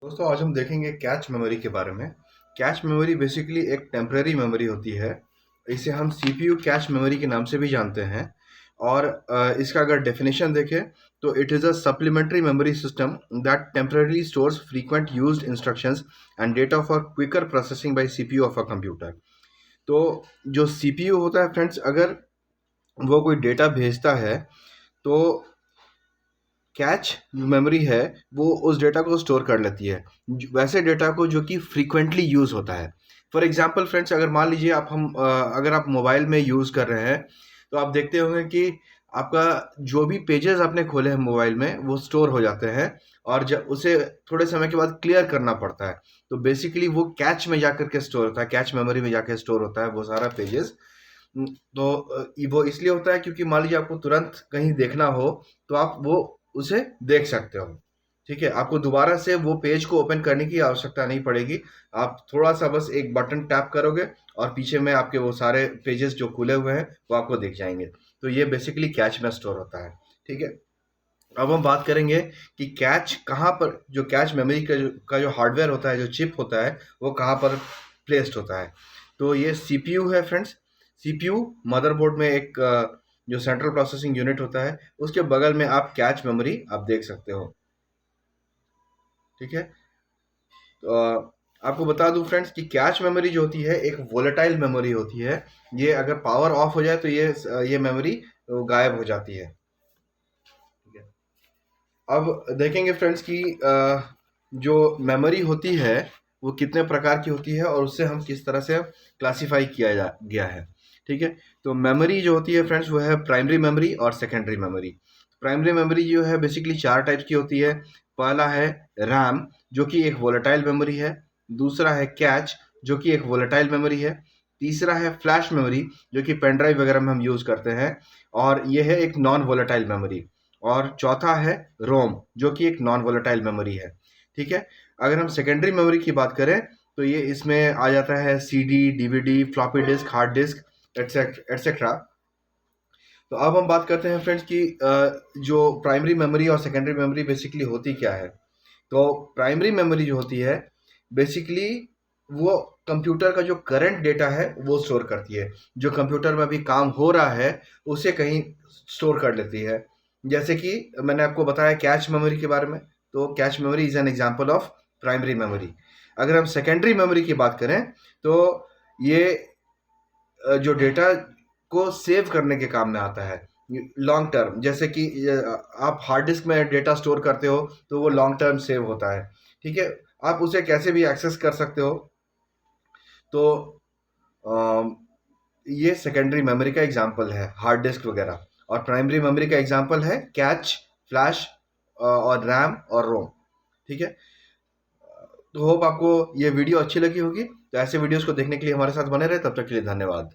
दोस्तों आज हम देखेंगे कैच मेमोरी के बारे में। कैच मेमोरी बेसिकली एक टेम्परेरी मेमोरी होती है। इसे हम सीपीयू कैच मेमोरी के नाम से भी जानते हैं। और इसका अगर डेफिनेशन देखें तो it is a supplementary memory system that temporary stores frequent used instructions and data for quicker processing by CPU of a computer. तो जो सीपीयू होता है फ्रेंड्स, अगर वो कोई डेटा भेजता है तो कैच मेमोरी है वो उस डेटा को स्टोर कर लेती है, वैसे डेटा को जो कि फ्रीक्वेंटली यूज़ होता है। फॉर एग्जांपल फ्रेंड्स, अगर मान लीजिए अगर आप मोबाइल में यूज़ कर रहे हैं तो आप देखते होंगे कि आपका जो भी पेजेस आपने खोले हैं मोबाइल में वो स्टोर हो जाते हैं और जब उसे थोड़े समय के बाद क्लियर करना पड़ता है तो बेसिकली वो कैच में जाकर के स्टोर होता है, कैच मेमोरी में जाकर स्टोर होता है वो सारा पेजेस। तो वो इसलिए होता है क्योंकि मान लीजिए आपको तुरंत कहीं देखना हो तो आप वो उसे देख सकते हो। ठीक है, आपको दोबारा से वो पेज को ओपन करने की आवश्यकता नहीं पड़ेगी। आप थोड़ा सा बस एक बटन टैप करोगे और पीछे में आपके वो सारे पेजेस जो खुले हुए हैं वो आपको दिख जाएंगे। तो ये बेसिकली कैच में स्टोर होता है। ठीक है, अब हम बात करेंगे कि कैच कहाँ पर, जो कैच मेमोरी का जो हार्डवेयर होता है, जो चिप होता है, वो कहाँ पर प्लेस्ड होता है। तो ये सीपीयू है फ्रेंड्स। सीपीयू मदरबोर्ड में एक जो सेंट्रल प्रोसेसिंग यूनिट होता है उसके बगल में आप कैच मेमोरी आप देख सकते हो। ठीक है, तो आपको बता दूं फ्रेंड्स कि कैच मेमोरी जो होती है एक वोलेटाइल मेमोरी होती है। ये अगर पावर ऑफ हो जाए तो ये मेमोरी गायब हो जाती है। ठीक है, अब देखेंगे फ्रेंड्स कि जो मेमोरी होती है वो कितने प्रकार की होती है और उससे हम किस तरह से क्लासिफाई किया जा गया है। ठीक है, तो मेमोरी जो होती है फ्रेंड्स वो है प्राइमरी मेमोरी और सेकेंडरी मेमोरी। प्राइमरी मेमोरी जो है बेसिकली चार टाइप्स की होती है। पहला है रैम, जो कि एक वोलेटाइल मेमोरी है। दूसरा है कैच, जो कि एक वोलेटाइल मेमोरी है। तीसरा है फ्लैश मेमोरी, जो कि पेन ड्राइव वगैरह में हम यूज़ करते हैं, और ये है एक नॉन वोलेटाइल मेमोरी। और चौथा है रोम, जो कि एक नॉन वोलेटाइल मेमोरी है। ठीक है, अगर हम सेकेंडरी मेमोरी की बात करें तो ये इसमें आ जाता है CD, DVD, floppy disk, hard disk, etcetera. तो अब हम बात करते हैं फ्रेंड्स कि जो प्राइमरी मेमोरी और सेकेंडरी मेमोरी बेसिकली होती क्या है। तो प्राइमरी मेमोरी जो होती है बेसिकली वो कंप्यूटर का जो करंट डेटा है वो स्टोर करती है। जो कंप्यूटर में अभी काम हो रहा है उसे कहीं स्टोर कर लेती है। जैसे कि मैंने आपको बताया कैच मेमोरी के बारे में, तो cache memory is an example of primary memory. अगर हम सेकेंडरी मेमोरी की बात करें तो ये जो डेटा को सेव करने के काम में आता है लॉन्ग टर्म। जैसे कि आप हार्ड डिस्क में डेटा स्टोर करते हो तो वो लॉन्ग टर्म सेव होता है। ठीक है, आप उसे कैसे भी एक्सेस कर सकते हो। तो अम, ये सेकेंडरी मेमोरी का एग्जांपल है हार्ड डिस्क वगैरह, और प्राइमरी मेमोरी का एग्जांपल है कैच, फ्लैश और रैम और रोम। ठीक है, तो होप आपको ये वीडियो अच्छी लगी होगी। तो ऐसे वीडियोस को देखने के लिए हमारे साथ बने रहे। तब तक के लिए धन्यवाद।